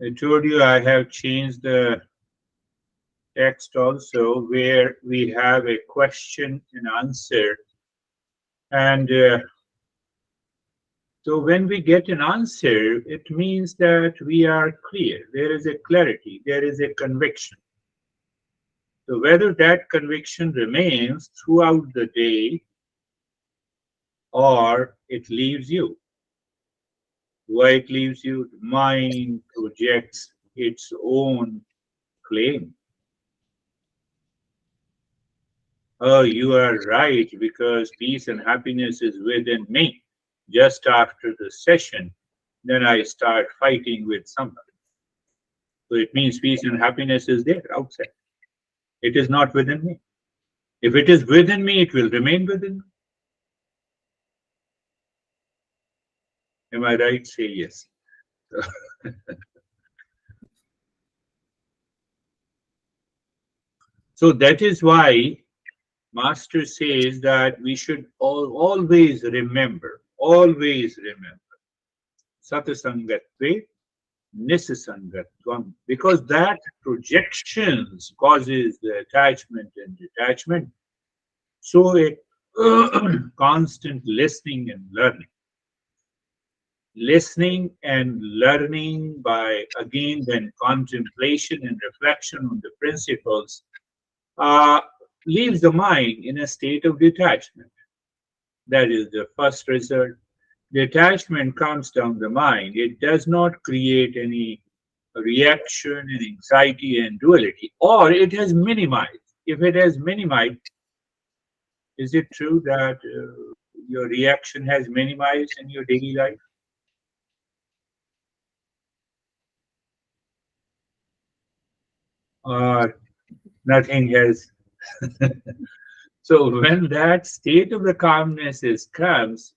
I told you I have changed the text also, where we have a question and answer. And so when we get an answer, it means that we are clear. There is a clarity, there is a conviction. So whether that conviction remains throughout the day or it leaves you, why it leaves you, the mind projects its own claim. Oh, you are right, because peace and happiness is within me. Just after the session, then I start fighting with somebody. So it means peace and happiness is there outside. It is not within me. If it is within me, it will remain within me. Am I right? Say yes. So that is why Master says that we should always remember, satasangatve nisasangatvam, because that projections causes the attachment and detachment. So a constant listening and learning by again then contemplation and reflection on the principles uh, leaves the mind in a state of detachment. That is the first result. Detachment comes down the mind. It does not create any reaction and anxiety and duality, or it has minimized. If it has minimized, is it true that your reaction has minimized in your daily life, or nothing has? So when that state of the calmness is comes,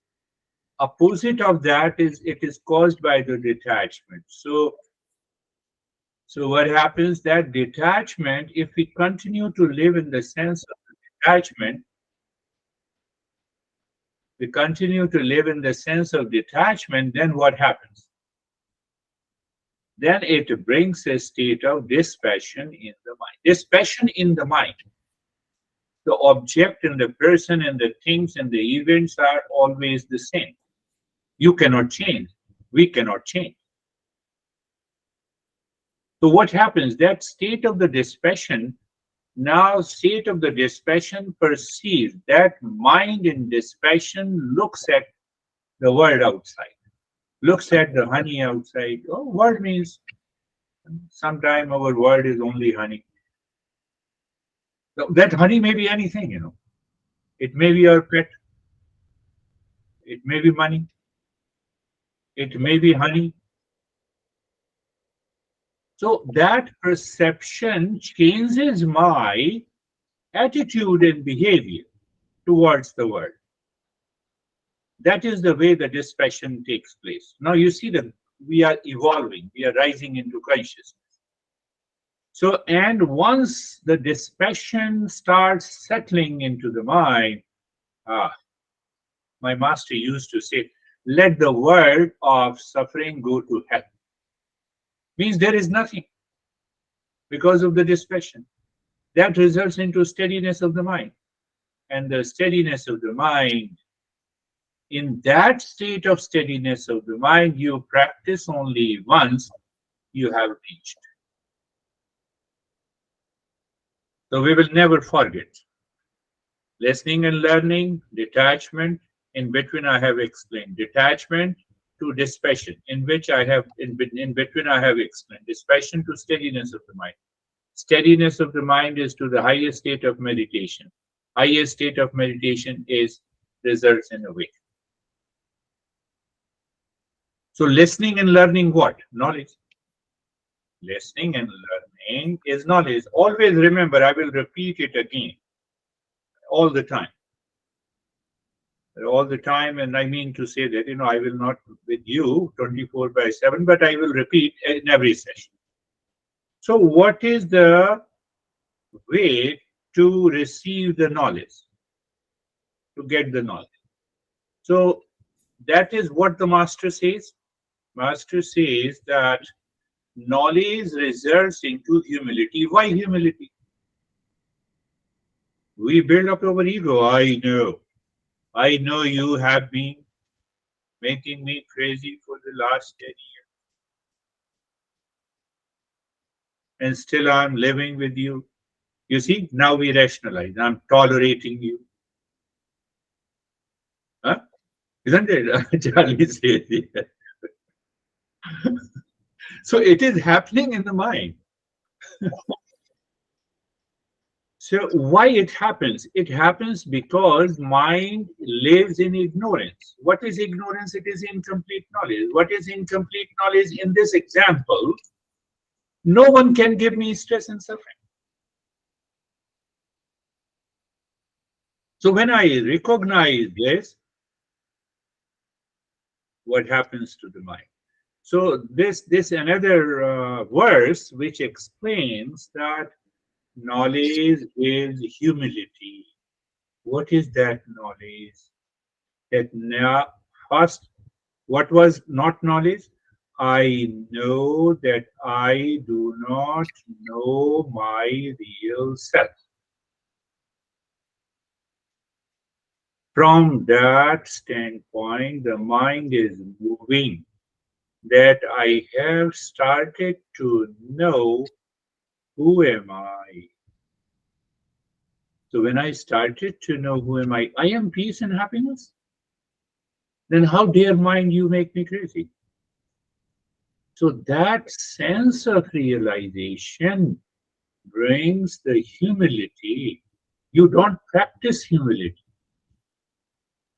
opposite of that is it is caused by the detachment. So what happens, that detachment, if we continue to live in the sense of detachment, we continue to live in the sense of detachment, then what happens? Then it brings a state of dispassion in the mind. Dispassion in the mind. The object and the person and the things and the events are always the same. You cannot change. We cannot change. So what happens? That state of the dispassion, now state of the dispassion perceives, that mind in dispassion looks at the world outside, looks at the honey outside. Oh, world means sometime our world is only honey. So that honey may be anything. It may be our pet, it may be money, it may be honey. So that perception changes my attitude and behavior towards the world. That is the way the dispassion takes place. Now you see that we are evolving, we are rising into consciousness. So, and once the dispassion starts settling into the mind, ah, my master used to say, let the world of suffering go to hell. Means there is nothing because of the dispassion. That results into steadiness of the mind. And the steadiness of the mind, in that state of steadiness of the mind, you practice only once, you have reached. So we will never forget. Listening and learning, detachment, in between I have explained. Detachment to dispassion, in between I have explained. Dispassion to steadiness of the mind. Steadiness of the mind is to the highest state of meditation. Highest state of meditation is results in awakening. So listening and learning what? Knowledge. Listening and learning is knowledge. Always remember, I will repeat it again all the time. All the time, and I mean to say that, I will not with you 24/7, but I will repeat in every session. So, what is the way to receive the knowledge, to get the knowledge? So, that is what the master says. Master says that knowledge results into humility. Why humility? We build up our ego. I know you have been making me crazy for the last 10 years, and still I'm living with you. You see, now we rationalize. I'm tolerating you. Huh? Isn't it? Charlie says it. So it is happening in the mind. So why it happens? It happens because mind lives in ignorance. What is ignorance? It is incomplete knowledge. What is incomplete knowledge? In this example, no one can give me stress and suffering. So when I recognize this, what happens to the mind? So this another verse which explains that knowledge is humility. What is that knowledge? That now first, what was not knowledge? I know that I do not know my real self. From that standpoint, the mind is moving, that I have started to know who am I. So when I started to know who am I am peace and happiness. Then how dare mind you make me crazy? So that sense of realization brings the humility. You don't practice humility.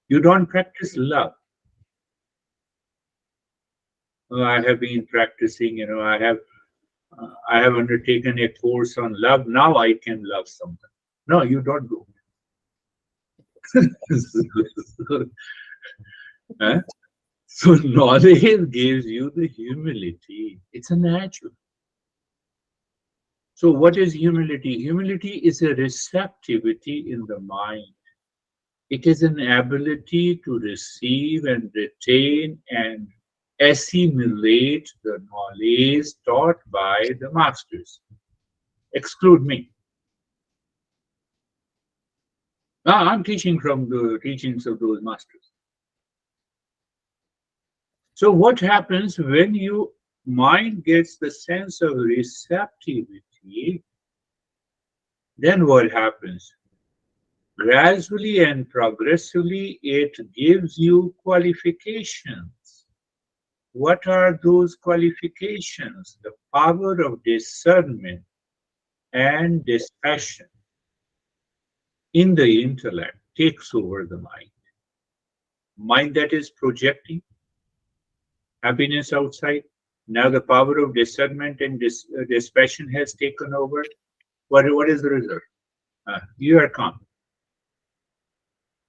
You don't practice love. I have been practicing, I have undertaken a course on love. Now I can love someone. No, you don't do. Huh? So knowledge gives you the humility. It's a natural. So what is humility? Humility is a receptivity in the mind. It is an ability to receive and retain and assimilate the knowledge taught by the masters. Exclude me. I'm teaching from the teachings of those masters. So what happens when your mind gets the sense of receptivity? Then what happens? Gradually and progressively, it gives you qualifications. What are those qualifications? The power of discernment and dispassion in the intellect takes over the mind. Mind that is projecting happiness outside. Now the power of discernment and dispassion has taken over. What is the result? You are calm.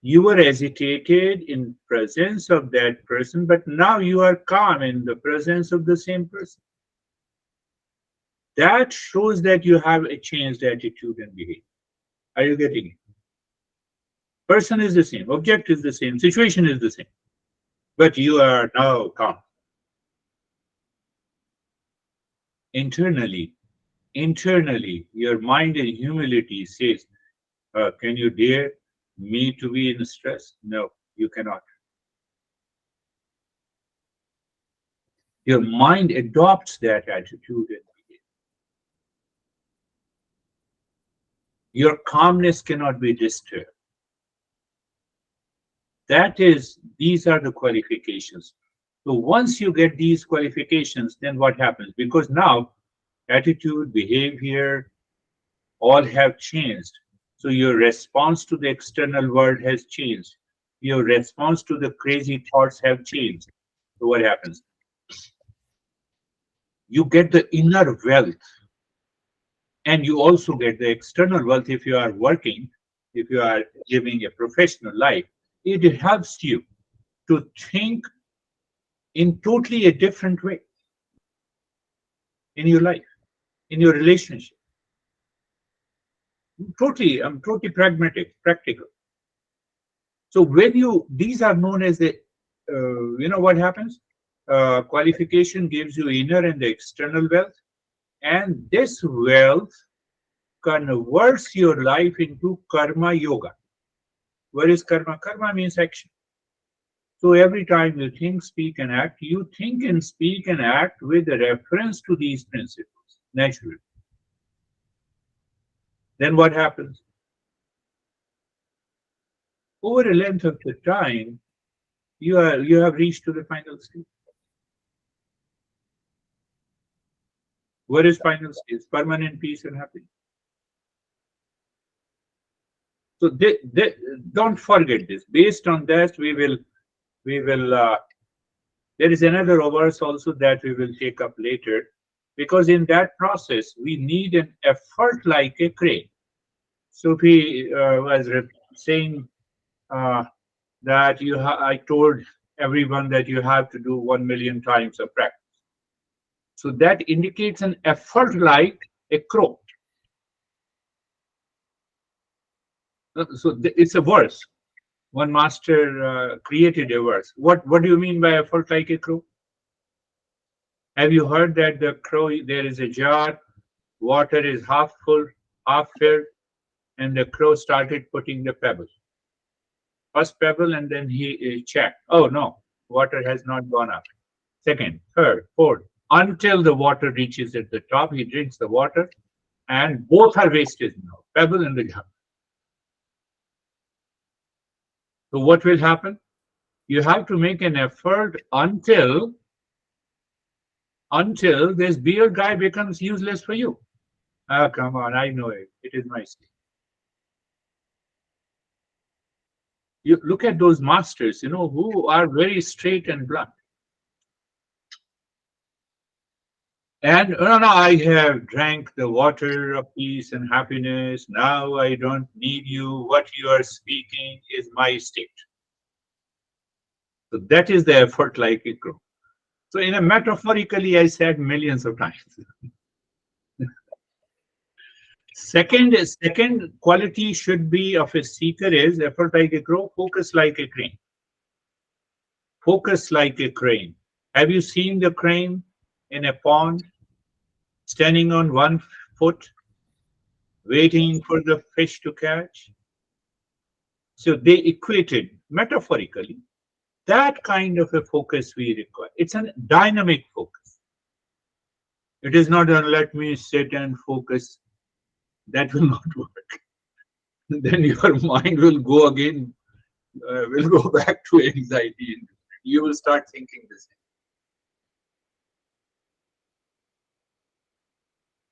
You were agitated in presence of that person, but now you are calm in the presence of the same person. That shows that you have a changed attitude and behavior. Are you getting it? Person is the same, object is the same, situation is the same, but you are now calm. Internally, your mind in humility says, can you dare me to be in stress? No, you cannot. Your mind adopts that attitude and behavior. Your calmness cannot be disturbed. These are the qualifications. So once you get these qualifications, then what happens? Because now attitude, behavior, all have changed. So your response to the external world has changed. Your response to the crazy thoughts have changed. So what happens? You get the inner wealth, and you also get the external wealth if you are working, if you are living a professional life. It helps you to think in totally a different way in your life, in your relationship. I'm totally pragmatic, practical. So when these are known as the, what happens? Qualification gives you inner and the external wealth, and this wealth converts your life into karma yoga. What is karma? Karma means action. So every time you think, speak, and act, you think and speak and act with reference to these principles naturally. Then what happens? Over a length of the time, you have reached to the final stage. What is final stage? Permanent peace and happiness. So don't forget this. Based on that, we will. There is another verse also that we will take up later, because in that process we need an effort like a crane. Sufi was saying uh, that I told everyone that you have to do 1 million times of practice. So that indicates an effort like a crow. So it's a verse. One master created a verse. What do you mean by effort like a crow? Have you heard that the crow, there is a jar, water is half full, half filled, and the crow started putting the pebble. First pebble, and then he checked. Oh no, water has not gone up. Second, third, fourth, until the water reaches at the top. He drinks the water, and both are wasted now, pebble and the jar. So what will happen? You have to make an effort until this beer guy becomes useless for you. Ah, come on, I know it. It is my state. You look at those masters, who are very straight and blunt. And no, no, I have drank the water of peace and happiness. Now I don't need you. What you are speaking is my state. So that is the effort like a crow. So in a metaphorically, I said millions of times. Second quality should be of a seeker is effort like a crow, focus like a crane. Focus like a crane. Have you seen the crane in a pond standing on one foot, waiting for the fish to catch? So they equated metaphorically that kind of a focus we require. It's a dynamic focus. It is not a let me sit and focus. That will not work. Then your mind will go again, will go back to anxiety. You will start thinking the same.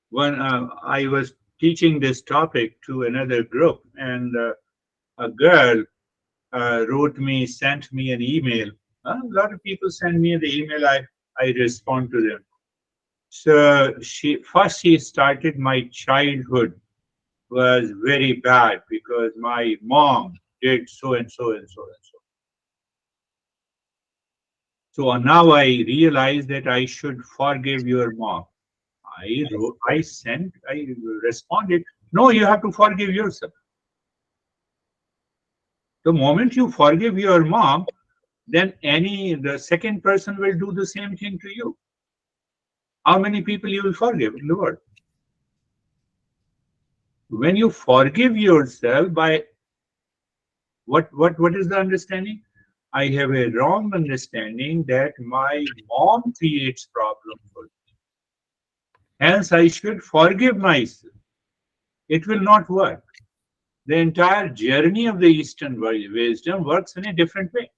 When I was teaching this topic to another group, and a girl sent me an email. A lot of people send me the email. I respond to them. So she started, my childhood was very bad because my mom did so and so and so and so. So now I realize that I should forgive your mom. I responded, no, you have to forgive yourself. The moment you forgive your mom, then the second person will do the same thing to you. How many people you will forgive in the world? When you forgive yourself, by what is the understanding? I have a wrong understanding that my mom creates problems for me. Hence, I should forgive myself. It will not work. The entire journey of the Eastern wisdom works in a different way.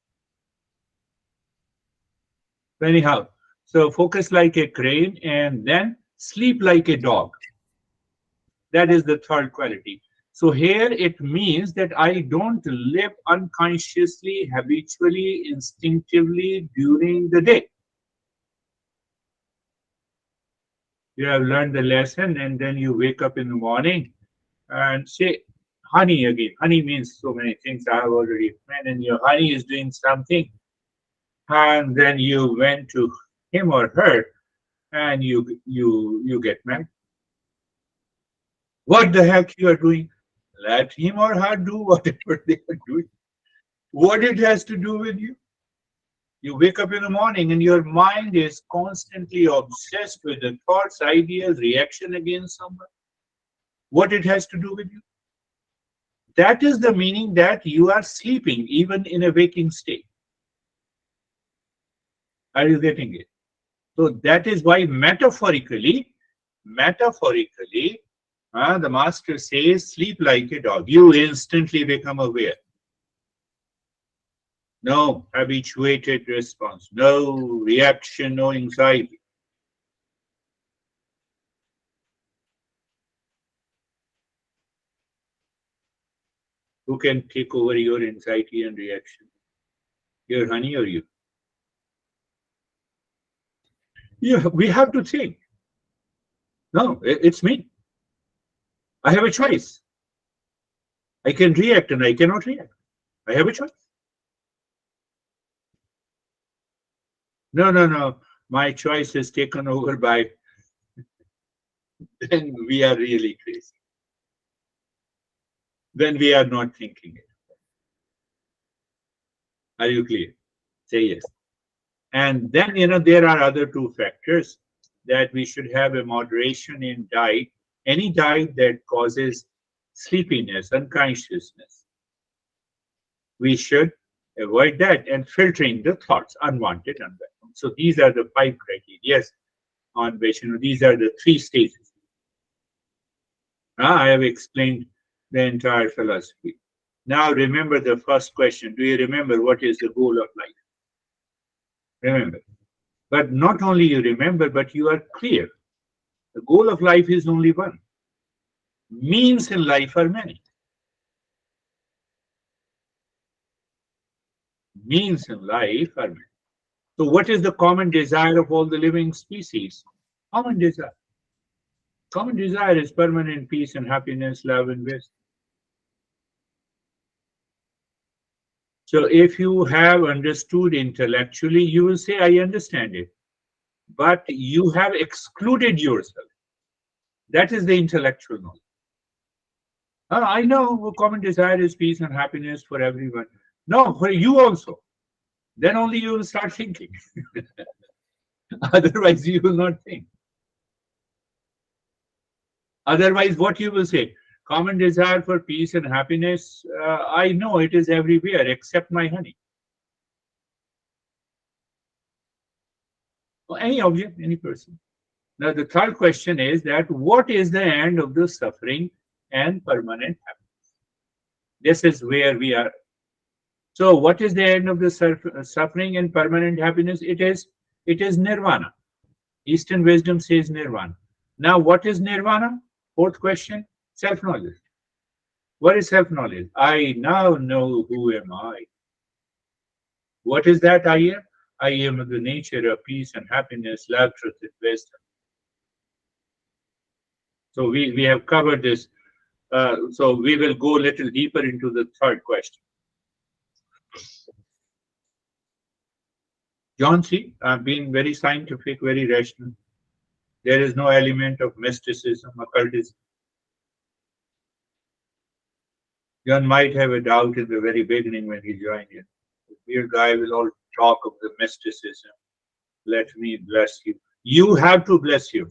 Anyhow, so focus like a crane and then sleep like a dog. That is the third quality. So here it means that I don't live unconsciously, habitually, instinctively during the day. You have learned the lesson, and then you wake up in the morning and say, honey again. Honey means so many things I have already explained, and your honey is doing something, and then you went to him or her and you get mad. What the heck you are doing? Let him or her do whatever they are doing. What it has to do with you? You wake up in the morning and your mind is constantly obsessed with the thoughts, ideas, reaction against someone. What it has to do with you? That is the meaning that you are sleeping even in a waking state. Are you getting it? So that is why metaphorically, the master says, sleep like a dog. You instantly become aware. No habituated response, no reaction, no anxiety. Who can take over your anxiety and reaction? Your honey or you? Yeah, we have to think. No, it's me. I have a choice. I can react and I cannot react. I have a choice. No, no, no. My choice is taken over by, then we are really crazy. Then we are not thinking it. Are you clear? Say yes. And then, there are other two factors that we should have a moderation in diet. Any diet that causes sleepiness, unconsciousness, we should avoid that, and filtering the thoughts, unwanted, unwelcome. So these are the 5 criteria on which, these are the 3 stages. I have explained the entire philosophy. Now remember the first question. Do you remember what is the goal of life? Remember. But not only you remember, but you are clear. The goal of life is only one. Means in life are many. Means in life are many. So what is the common desire of all the living species? Common desire. Common desire is permanent peace and happiness, love and wisdom. So if you have understood intellectually, you will say, I understand it. But you have excluded yourself. That is the intellectual knowledge. I know common desire is peace and happiness for everyone. No, for you also. Then only you will start thinking. Otherwise, you will not think. Otherwise, what you will say? Common desire for peace and happiness, I know it is everywhere except my honey. Or any object, any person. Now, the third question is that what is the end of the suffering and permanent happiness? This is where we are. So, what is the end of the suffering and permanent happiness? It is nirvana. Eastern wisdom says nirvana. Now, what is nirvana? Fourth question, self-knowledge. What is self-knowledge? I now know who am I. What is that I am? I am of the nature of peace and happiness, love, truth, and wisdom. So we have covered this. So we will go a little deeper into the third question. John C., I've been very scientific, very rational. There is no element of mysticism, occultism. John might have a doubt in the very beginning when he joined in. The weird guy will all talk of the mysticism. Let me bless you. You have to bless you.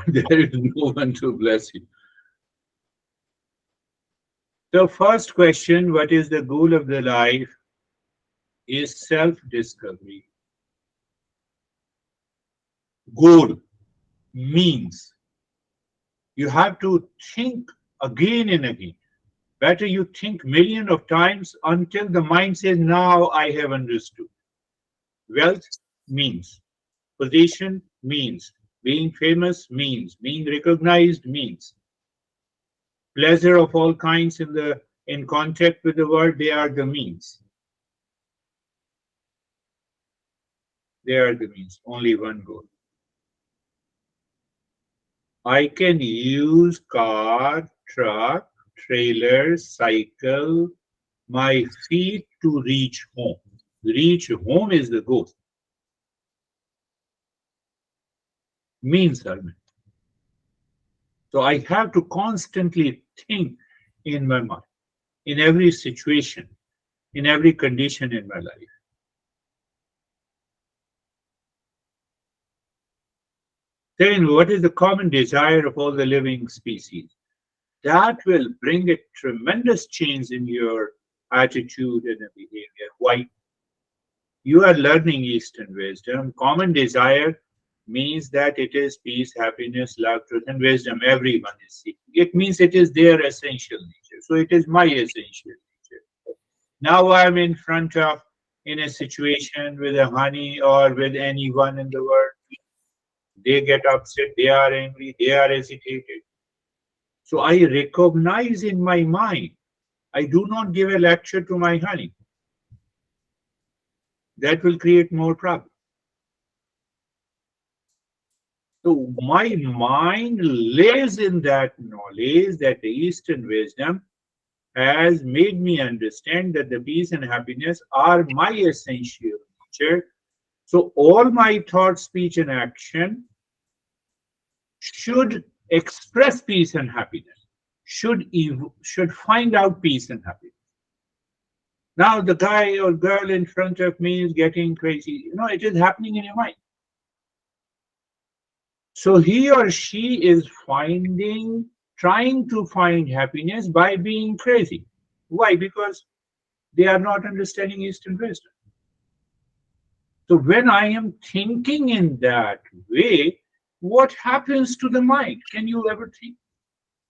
There is no one to bless you. The first question, what is the goal of the life, is self-discovery. Goal means you have to think again and again. Better you think million of times until the mind says, now I have understood. Wealth means, position means, being famous means, being recognized means, pleasure of all kinds in contact with the world, they are the means. They are the means, only one goal. I can use car, truck, trailer, cycle, my feet to reach home. Reach home is the goal. Means are meant. So I have to constantly think in my mind, in every situation, in every condition in my life. Then what is the common desire of all the living species? That will bring a tremendous change in your attitude and behavior. Why? You are learning Eastern wisdom. Common desire means that it is peace, happiness, love, truth, and wisdom. Everyone is seeking. It means it is their essential nature. So it is my essential nature. Now I'm in front of in a situation with a honey or with anyone in the world. They get upset, they are angry, they are agitated. So I recognize in my mind. I do not give a lecture to my honey. That will create more problems. So my mind lives in that knowledge that the Eastern wisdom has made me understand that the peace and happiness are my essential nature. So all my thought, speech, and action should express peace and happiness, should find out peace and happiness. Now the guy or girl in front of me is getting crazy. It is happening in your mind. So he or she is trying to find happiness by being crazy. Why? Because they are not understanding Eastern wisdom. So when I am thinking in that way, what happens to the mind? Can you ever think?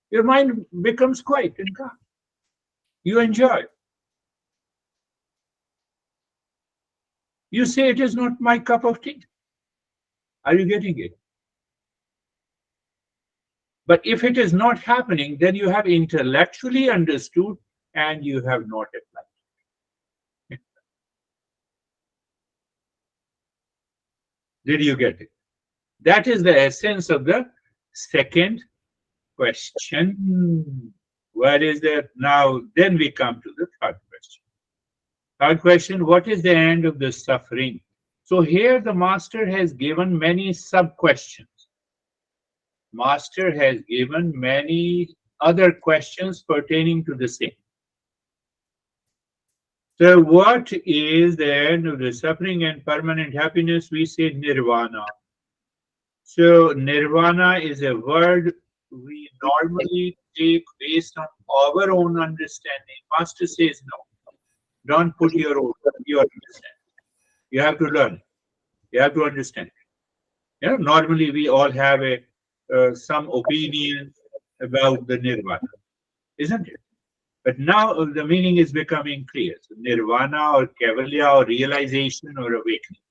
Your mind becomes quiet and calm. You enjoy. You say it is not my cup of tea. Are you getting it? But if it is not happening, then you have intellectually understood and you have not applied. Did you get it? That is the essence of the second question. Where is that? Now, then we come to the third question. Third question, what is the end of the suffering? So here the master has given many sub-questions. Master has given many other questions pertaining to the same. So what is the end of the suffering and permanent happiness? We say nirvana. So nirvana is a word we normally take based on our own understanding. Master says no. Don't put your understanding. You have to learn. You have to understand. Normally we all have a some opinion about the nirvana, isn't it? But now the meaning is becoming clear. So nirvana or kaivalya or realization or awakening.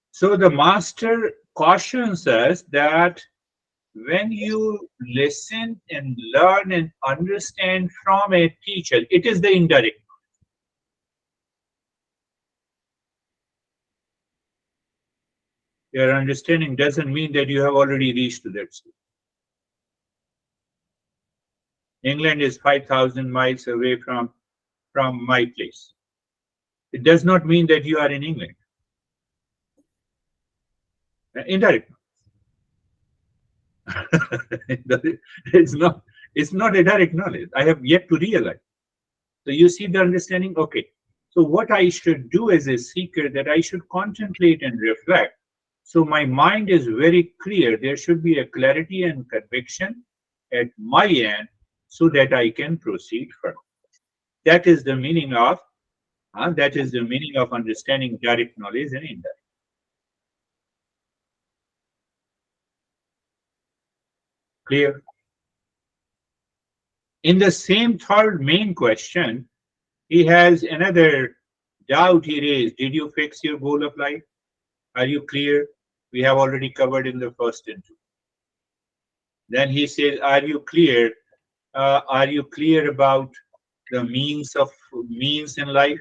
So the master cautions us that when you listen and learn and understand from a teacher, it is the indirect. Your understanding doesn't mean that you have already reached to that state. England is 5,000 miles away from my place. It does not mean that you are in England. Indirect. it's not it's not a direct knowledge. I have yet to realize. So you see the understanding? Okay. So what I should do as a seeker, that I should contemplate and reflect. So my mind is very clear. There should be a clarity and conviction at my end so that I can proceed further. That is the meaning of understanding direct knowledge and indirect. Clear? In the same third main question, he has another doubt he raised. Did you fix your goal of life? Are you clear? We have already covered in the first and two. Then he says, are you clear? Are you clear about the means in life?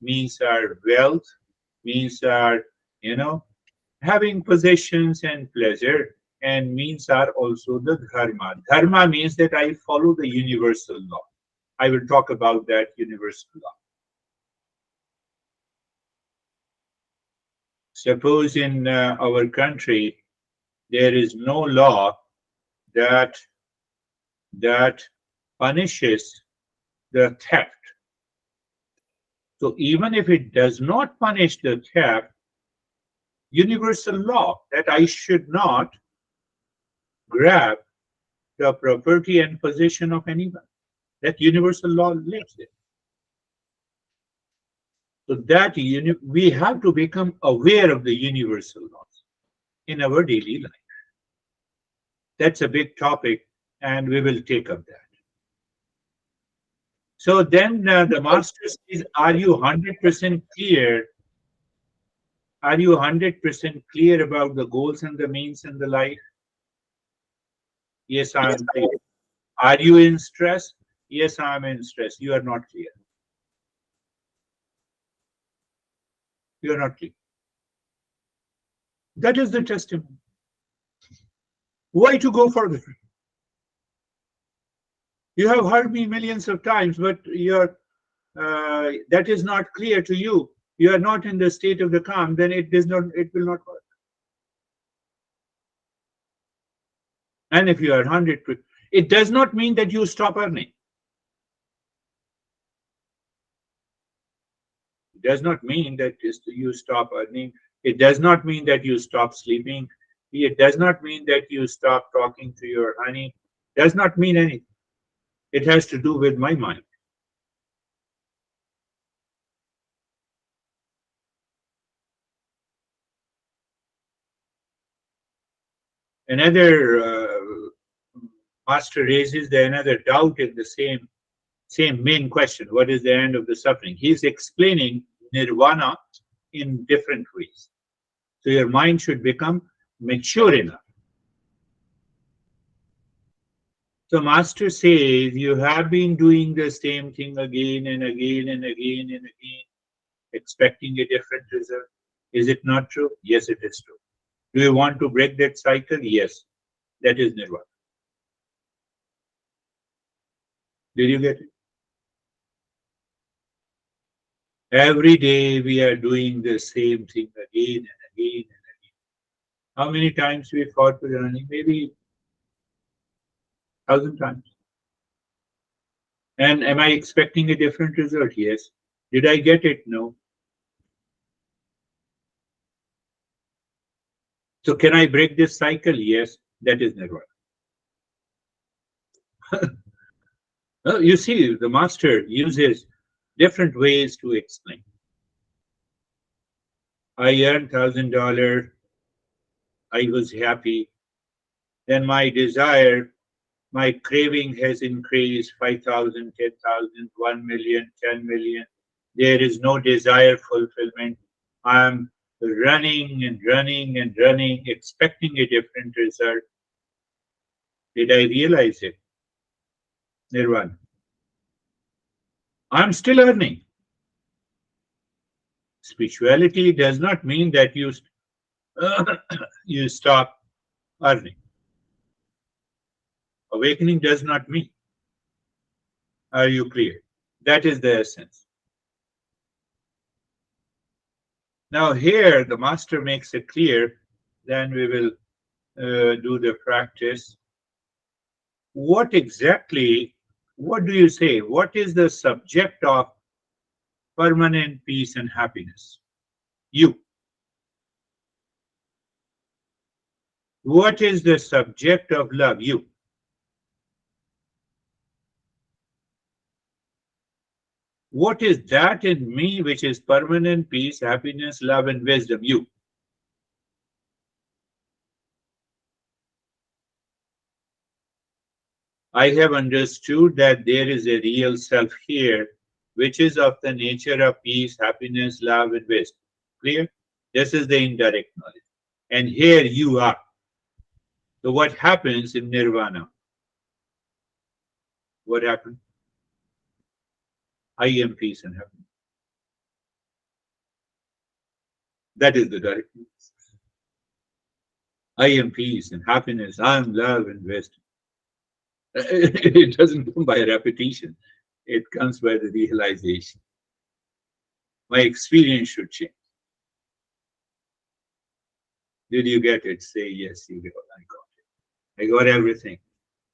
Means are wealth, means are, having possessions and pleasure, and means are also the dharma. Dharma means that I follow the universal law. I will talk about that universal law. Suppose in our country there is no law that punishes the theft. So even if it does not punish the theft, universal law that I should not grab the property and possession of anyone. That universal law lives there. So that we have to become aware of the universal laws in our daily life. That's a big topic, and we will take up that. So then the master says, are you 100% clear? Are you 100% clear about the goals and the means in the life? Yes, I am clear. Are you in stress? Yes, I am in stress. You are not clear. You are not clear. That is the testimony. Why to go further? You have heard me millions of times, but that is not clear to you. You are not in the state of the calm, then it will not work. And if you are 100%, it does not mean that you stop earning. It does not mean that you stop earning. It does not mean that you stop sleeping. It does not mean that you stop talking to your honey. It does not mean anything. It has to do with my mind. Another master raises another doubt in the same main question. What is the end of the suffering? He's explaining nirvana in different ways. So your mind should become mature enough. So master says you have been doing the same thing again and again and again and again, expecting a different result. Is it not true? Yes, it is true. Do you want to break that cycle? Yes. That is nirvana. Did you get it? Every day we are doing the same thing again and again and again. How many times we fought with running? Maybe 1,000 times. And am I expecting a different result? Yes. Did I get it? No. So can I break this cycle? Yes. That is nirvana. Well, you see, the master uses different ways to explain. I earned $1,000. I was happy. Then my desire, my craving has increased 5,000, 10,000, 1,000,000, 10,000,000. There is no desire fulfillment. I'm running and running and running, expecting a different result. Did I realize it? Nirvana. I'm still earning. Spirituality does not mean that you stop earning. Awakening does not mean. Are you clear? That is the essence. Now here the master makes it clear, then we will do the practice. What exactly, what do you say? What is the subject of permanent peace and happiness? You. What is the subject of love? You. What is that in me which is permanent peace, happiness, love, and wisdom? You. I have understood that there is a real self here, which is of the nature of peace, happiness, love, and wisdom. Clear? This is the indirect knowledge. And here you are. So what happens in nirvana? What happened? I am peace and happiness. That is the directness. I am peace and happiness. I am love and wisdom. It doesn't come by repetition. It comes by the realization. My experience should change. Did you get it? Say yes, you got it. I got it. I got everything.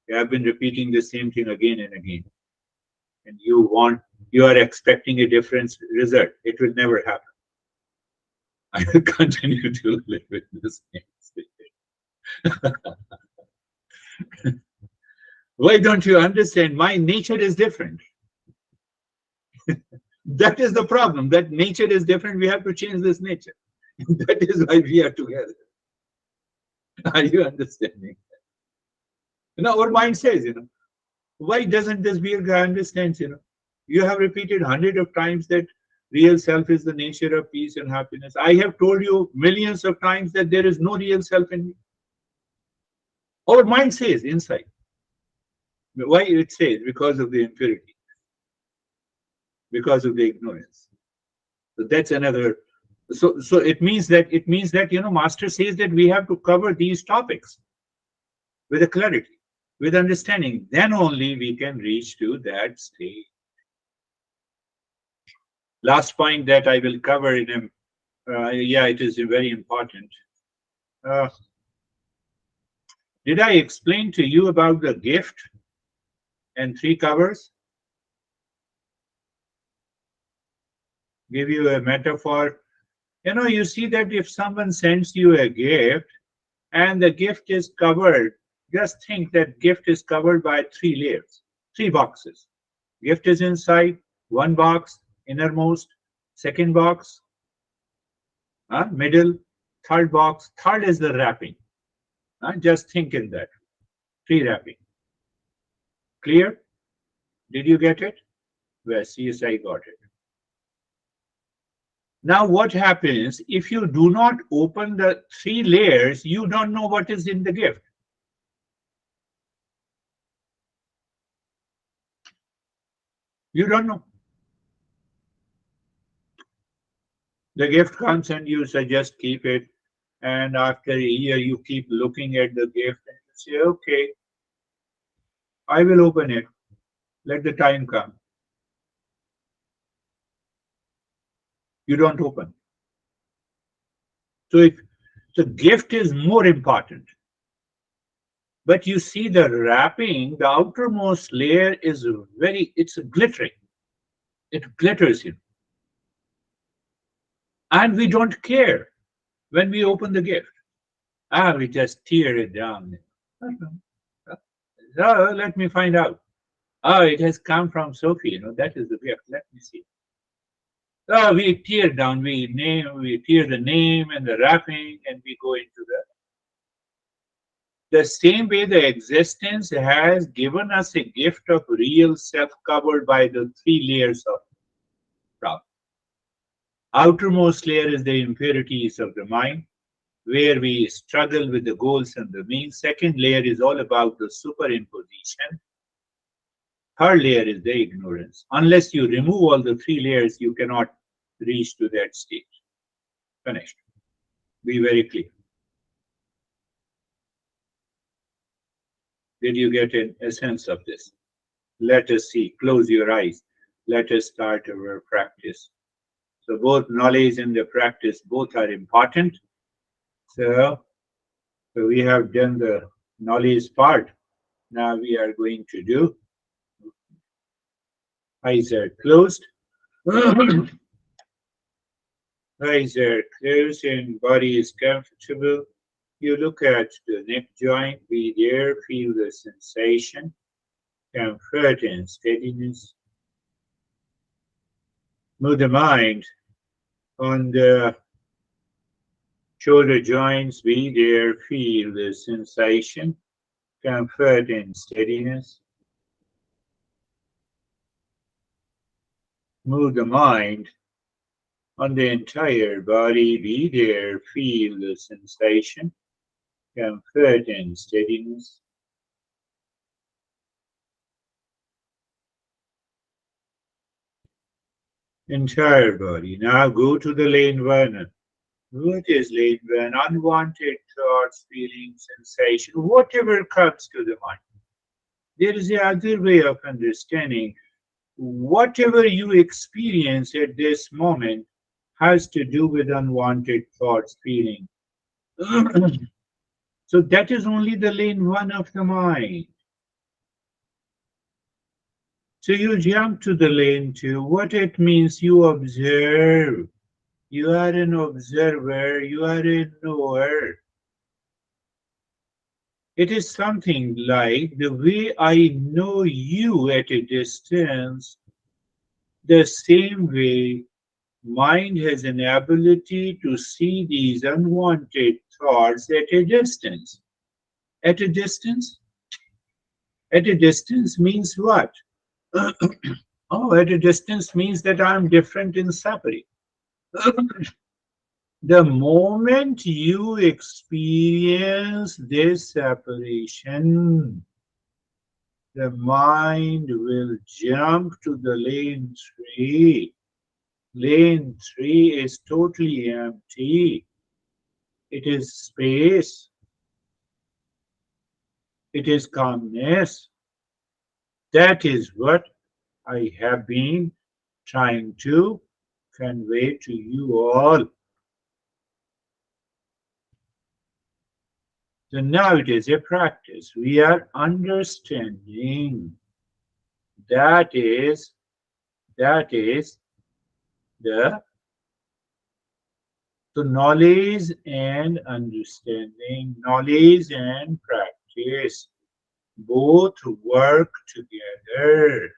You have been repeating the same thing again and again. And you are expecting a different result. It will never happen. I will continue to live in this same state. Why don't you understand? My nature is different. That is the problem. That nature is different. We have to change this nature. That is why we are together. Are you understanding? Our mind says, why doesn't this beer guy understand? You have repeated hundreds of times that real self is the nature of peace and happiness. I have told you millions of times that there is no real self in me. Our mind says inside. Why it says? Because of the impurity, because of the ignorance. So that's another. So it means that Master says that we have to cover these topics with a clarity, with understanding. Then only we can reach to that state. Last point that I will cover in yeah, it is very important. Uh, did I explain to you about the gift and three covers? Give you a metaphor. You see that if someone sends you a gift and the gift is covered, just think that gift is covered by three layers, three boxes. Gift is inside, one box, innermost, second box, middle, third box. Third is the wrapping. Just think in that. Three wrapping. Clear? Did you get it? Well, yes, I got it. Now, what happens if you do not open the three layers? You don't know what is in the gift. You don't know. The gift comes and you suggest keep it. And after a year, you keep looking at the gift and you say, okay, I will open it. Let the time come. You don't open. So if the gift is more important, but you see the wrapping, the outermost layer is it's glittering. It glitters in. And we don't care when we open the gift. We just tear it down. Let me find out. It has come from Sophie. That is the gift. Let me see. We tear down. We tear the name and the wrapping, and we go into the same way the existence has given us a gift of real self covered by the three layers of problem. Outermost layer is the impurities of the mind, where we struggle with the goals and the means. Second layer is all about the superimposition. Third layer is the ignorance. Unless you remove all the three layers, you cannot reach to that state. Finished. Be very clear. Did you get a sense of this? Let us see. Close your eyes. Let us start our practice. So both knowledge and the practice, both are important. So we have done the knowledge part. Now we are going to do. Eyes are closed. Eyes are closed and body is comfortable. You look at the neck joint, be there, feel the sensation, comfort and steadiness. Move the mind on the shoulder joints, be there, feel the sensation, comfort and steadiness. Move the mind on the entire body, be there, feel the sensation, comfort and steadiness. Entire body. Now go to the lane one. What is lane one? Unwanted thoughts, feelings, sensation, whatever comes to the mind. There is the other way of understanding. Whatever you experience at this moment has to do with unwanted thoughts, feelings. So that is only the lane one of the mind. So you jump to the lane two. What it means, you observe You are an observer, you are a knower. It is something like the way I know you at a distance, the same way mind has an ability to see these unwanted thoughts at a distance. At a distance? At a distance means what? Oh, at a distance means that I'm different and separate. The moment you experience this separation, the mind will jump to the lane 3. Lane 3 is totally empty. It is space. It is calmness. That is what I have been trying to convey to you all. So now it is a practice. We are understanding. That is that is the so knowledge and understanding, knowledge and practice both work together.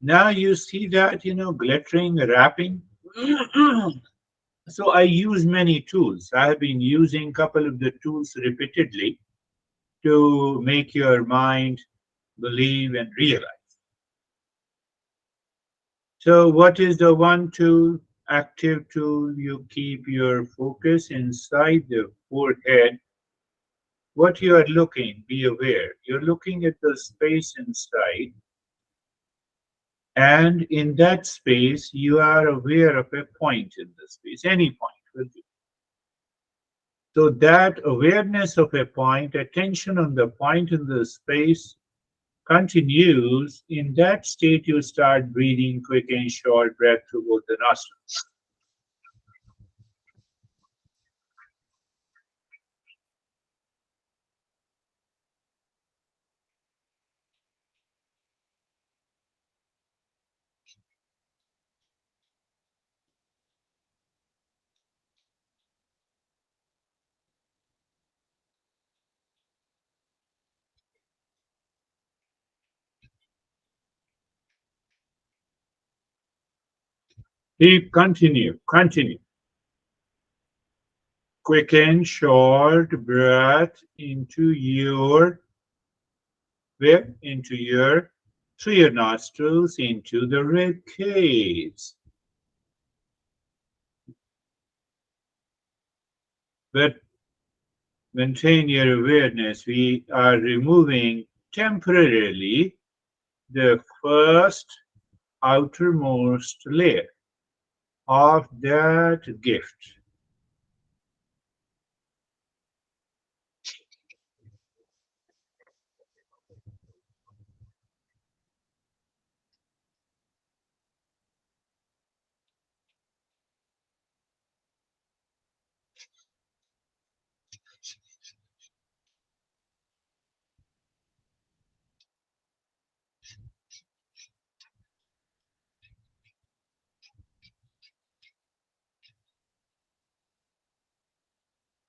Now you see that, glittering, wrapping. So I use many tools. I have been using a couple of the tools repeatedly to make your mind believe and realize. So what is the one tool, active tool? You keep your focus inside the forehead. What you are looking, be aware. You're looking at the space inside, and in that space, you are aware of a point in the space. Any point will do. So that awareness of a point, attention on the point in the space continues. In that state, you start breathing quick and short breath through both the nostrils. Keep, continue. Quick and short breath into your where? Into your through your nostrils into the rib cage. But maintain your awareness. We are removing temporarily the first outermost layer of that gift.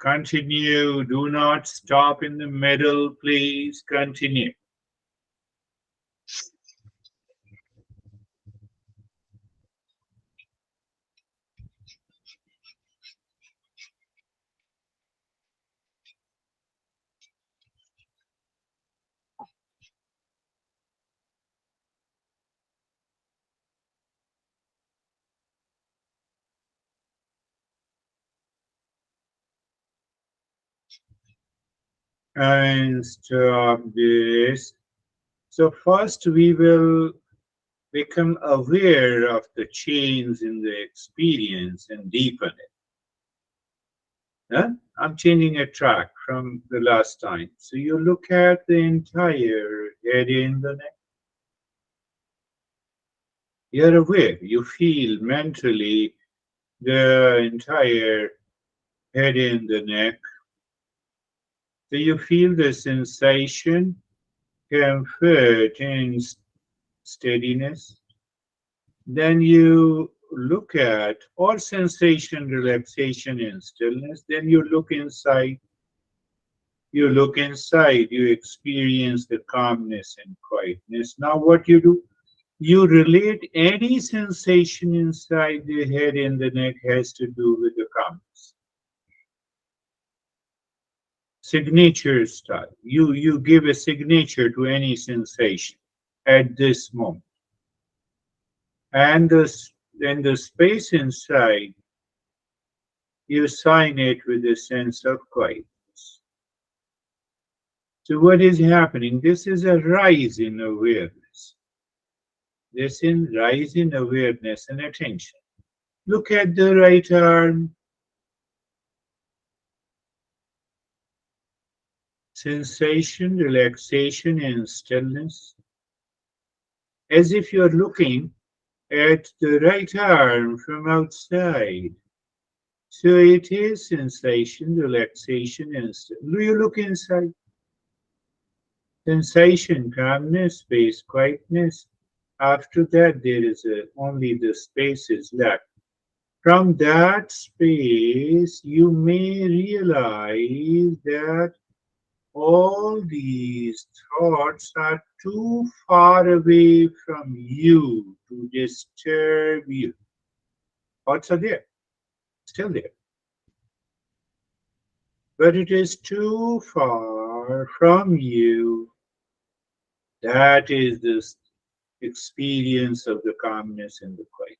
Continue. Do not stop in the middle, please. Continue. And stop this. So, first, we will become aware of the change in the experience and deepen it. Huh? I'm changing a track from the last time. So, you look at the entire head in the neck. You're aware, you feel mentally the entire head in the neck. So you feel the sensation, comfort, and steadiness. Then you look at or sensation, relaxation, and stillness. Then you look inside. You look inside. You experience the calmness and quietness. Now, what you do? You relate any sensation inside the head and the neck has to do with the calmness. Signature style. You give a signature to any sensation at this moment. And then the space inside, you sign it with a sense of quietness. So what is happening? This is a rise in awareness. This is rise in awareness and attention. Look at the right arm, sensation, relaxation, and stillness, as if you're looking at the right arm from outside. So it is sensation, relaxation, and stillness. You look inside. Sensation, calmness, space, quietness. After that, there is only the space is left. From that space, you may realize that all these thoughts are too far away from you to disturb you. Thoughts are there, still there, but it is too far from you. That is the experience of the calmness and the quiet.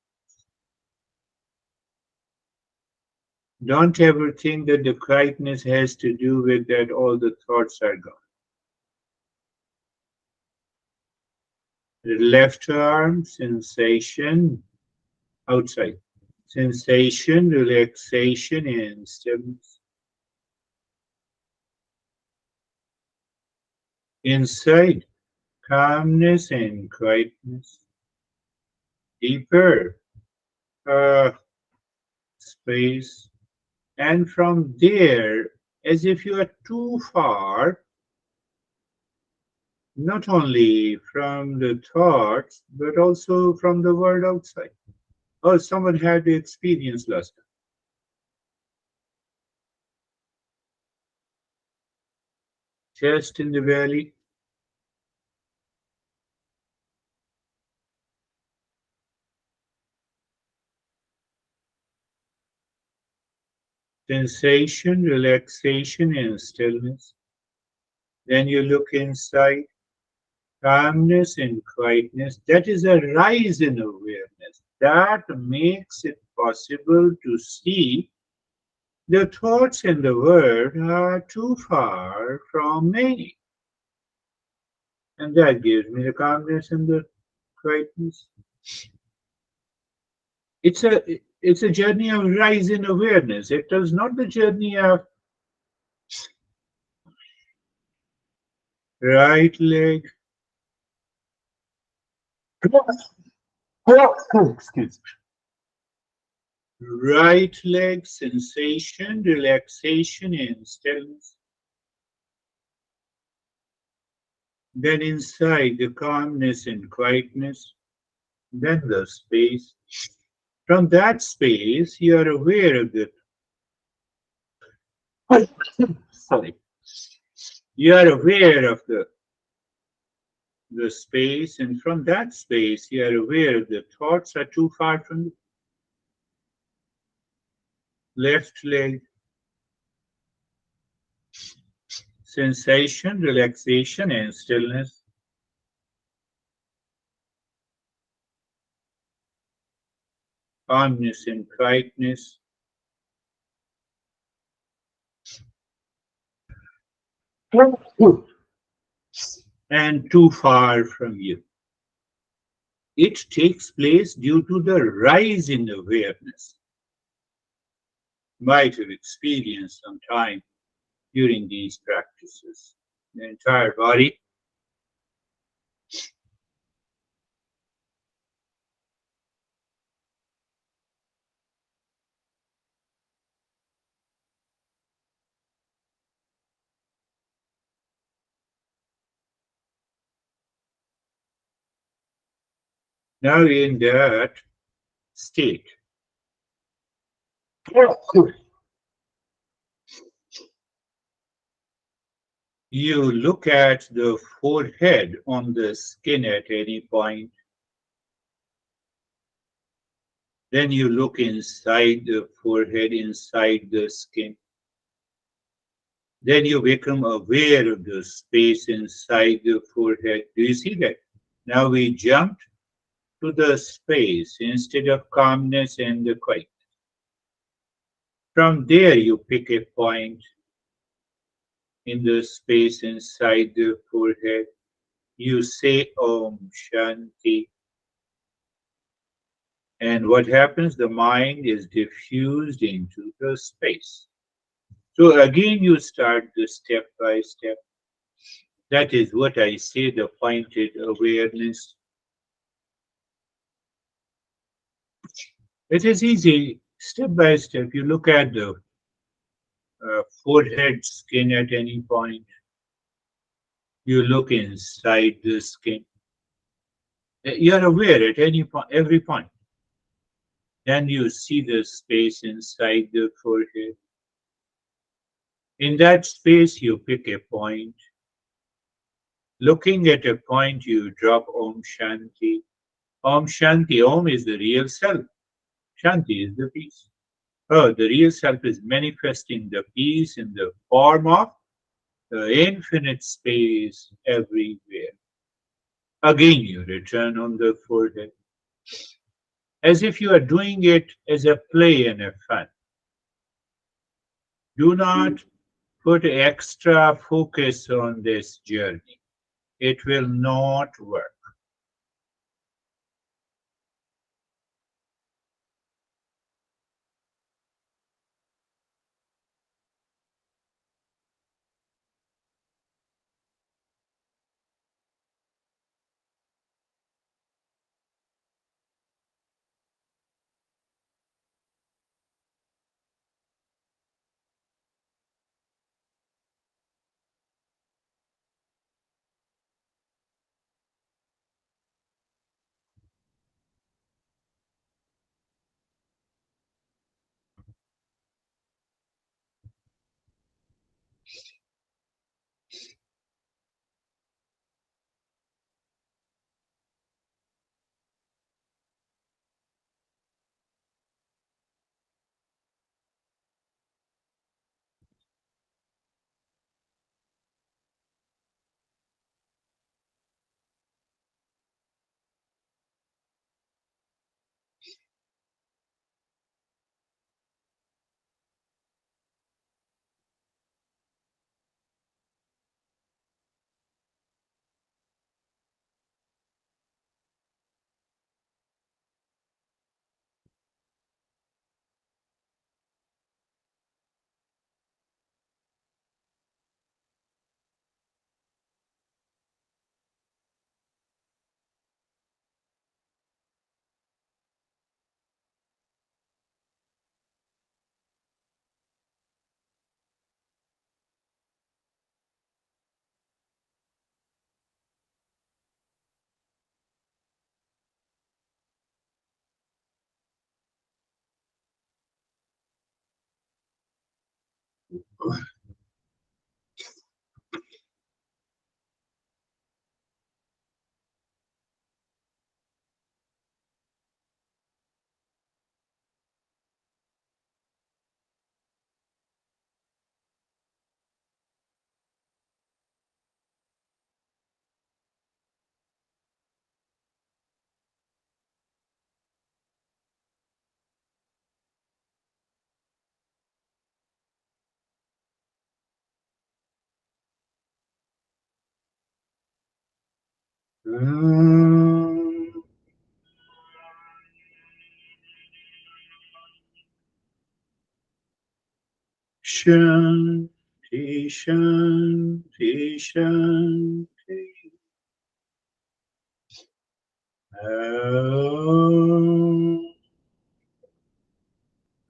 Don't ever think that the quietness has to do with that all the thoughts are gone. The left arm sensation outside. Sensation, relaxation, and stillness. Inside, calmness and quietness. Deeper space. And from there, as if you are too far, not only from the thoughts, but also from the world outside. Oh, someone had the experience last time. Chest in the belly, sensation, relaxation, and stillness. Then you look inside, calmness and quietness. That is a rise in awareness. That makes it possible to see the thoughts in the world are too far from me. And that gives me the calmness and the quietness. It's a journey of rise in awareness. It is not the journey of right leg. Excuse me. Right leg sensation, relaxation, and stillness. Then inside the calmness and quietness. Then the space. From that space, you are aware of the sorry. You are aware of the space, and from that space, you are aware the thoughts are too far from the left leg. Sensation, relaxation, and stillness. Calmness and quietness. And too far from you. It takes place due to the rise in awareness. Might have experienced some time during these practices. The entire body. Now, in that state, you look at the forehead on the skin at any point, then you look inside the forehead, inside the skin. Then you become aware of the space inside the forehead. Do you see that? Now we jumped to the space instead of calmness and the quiet. From there, you pick a point in the space inside the forehead. You say Om Shanti. And what happens? The mind is diffused into the space. So again, you start the step by step. That is what I say the pointed awareness. It is easy, step by step. You look at the forehead skin at any point, you look inside the skin. You're aware at any point, every point. Then you see the space inside the forehead. In that space, you pick a point. Looking at a point, you drop Om Shanti. Om Shanti, Om is the real self. Shanti is the peace. Oh, the real self is manifesting the peace in the form of the infinite space everywhere. Again, you return on the forehead as if you are doing it as a play and a fun. Do not put extra focus on this journey. It will not work. Shanti, Shanti, Shanti. Om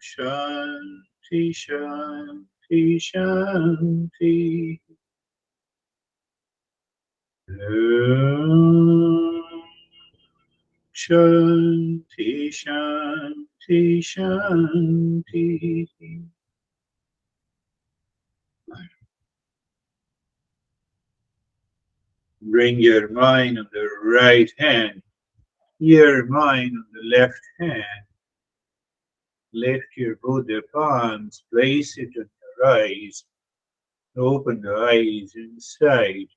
Shanti, Shanti, Shanti. Om Shanti, Shanti, Shanti. Bring your mind on the right hand, your mind on the left hand. Lift your both the palms, place it on your eyes. Open the eyes inside.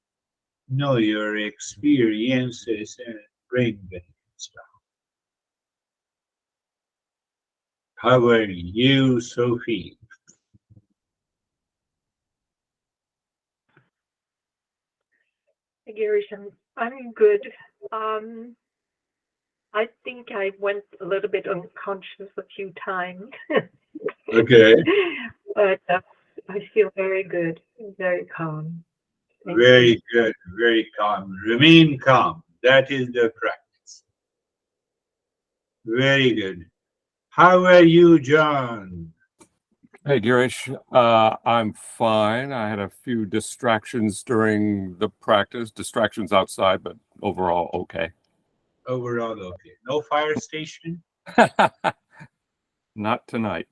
Know your experiences and bring them down. How are you, Sophie? Girish, I'm good. I think I went a little bit unconscious a few times. Okay. But I feel very good, very calm. Thank you. Very good, very calm. Remain calm. That is the practice. Very good. How are you, John? Hey, Girish. I'm fine. I had a few distractions during the practice, distractions outside, but overall okay. Overall, okay. No fire station? Not tonight.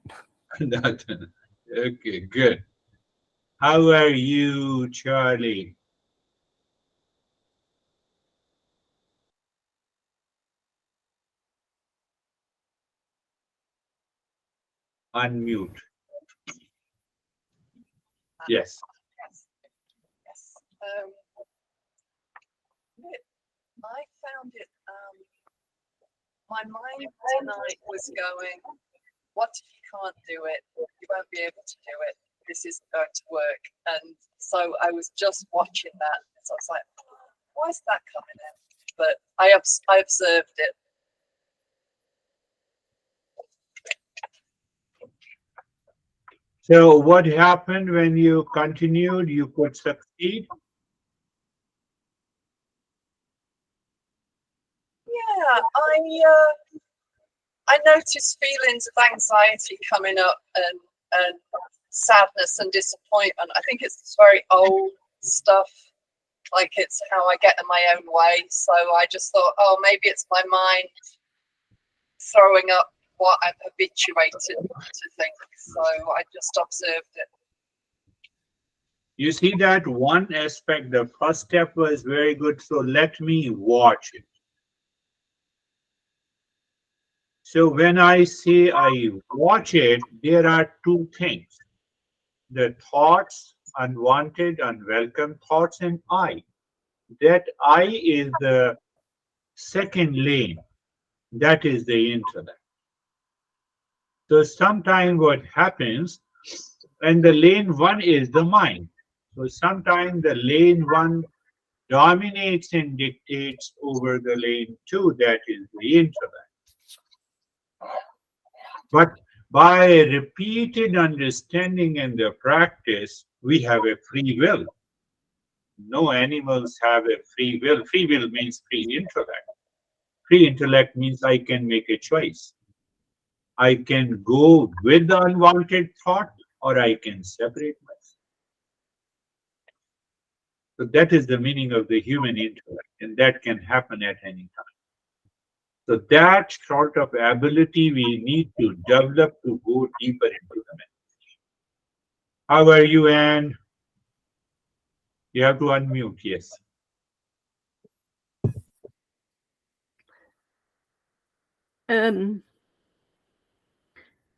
Nothing. Okay, good. How are you, Charlie? Unmute. Yes. Yes. I found it, my mind tonight was going, what if you can't do it? You won't be able to do it. This isn't going to work. And so I was just watching that. So I was like, why is that coming in? But I observed it. So what happened when you continued? You could succeed? Yeah, I noticed feelings of anxiety coming up and sadness and disappointment. I think it's very old stuff, like it's how I get in my own way. So I just thought, oh, maybe it's my mind throwing up what I'm habituated to think. So I just observed it. You see that one aspect, the first step was very good. So let me watch it. So when I say I watch it, there are two things. The thoughts, unwanted, unwelcome thoughts, and I. That I is the second lane. That is the intellect. So sometimes what happens, and the lane one is the mind. So sometimes the lane one dominates and dictates over the lane two, that is the intellect. But by repeated understanding and the practice, we have a free will. No animals have a free will. Free will means free intellect. Free intellect means I can make a choice. I can go with the unwanted thought or I can separate myself. So that is the meaning of the human intellect, and that can happen at any time. So that sort of ability we need to develop to go deeper into the meditation. How are you, Anne? You have to unmute, yes.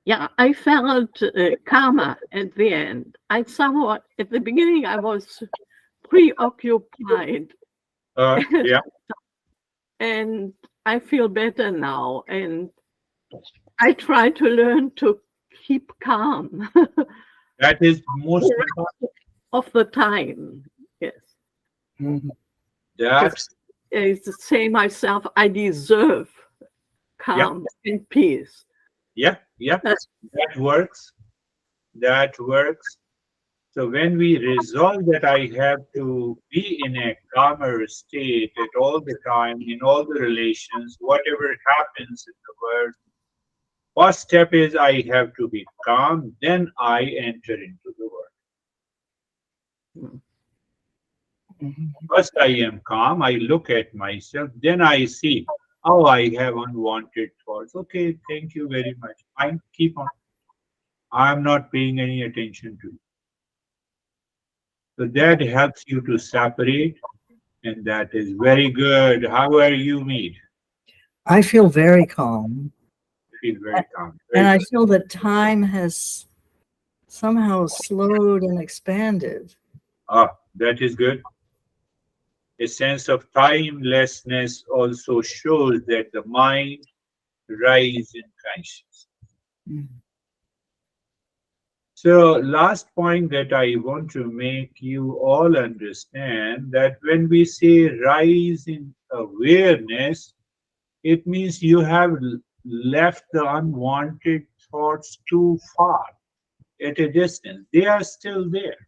Yeah, I felt calmer at the end. I somewhat, at the beginning, I was preoccupied. Yeah. And I feel better now. And I try to learn to keep calm. That is most important. Of the time, yes. That's It's to say myself, I deserve calm and peace. yeah, that works. That works. So when we resolve that I have to be in a calmer state at all the time, in all the relations, whatever happens in the world, first step is I have to be calm, then I enter into the world. First I am calm, I look at myself, then I see Oh, I have unwanted thoughts. Okay, thank you very much. Fine, keep on. I'm not paying any attention to you. So that helps you to separate, and that is very good. How are you, Mead? I feel very calm. Feel very calm. And Very I good. feel that time has somehow slowed and expanded. Ah, that is good. A sense of timelessness also shows that the mind rises in consciousness. Mm. So, last point that I want to make you all understand that when we say rise in awareness, it means you have left the unwanted thoughts too far at a distance. They are still there,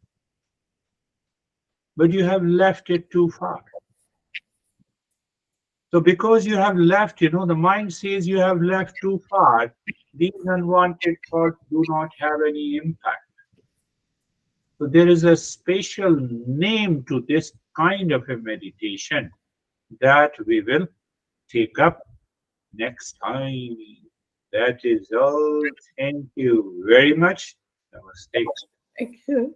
but you have left it too far. So, because you have left, the mind says you have left too far, these unwanted thoughts do not have any impact. So there is a special name to this kind of a meditation that we will take up next time. That is all. Thank you very much. Namaste. Thank you.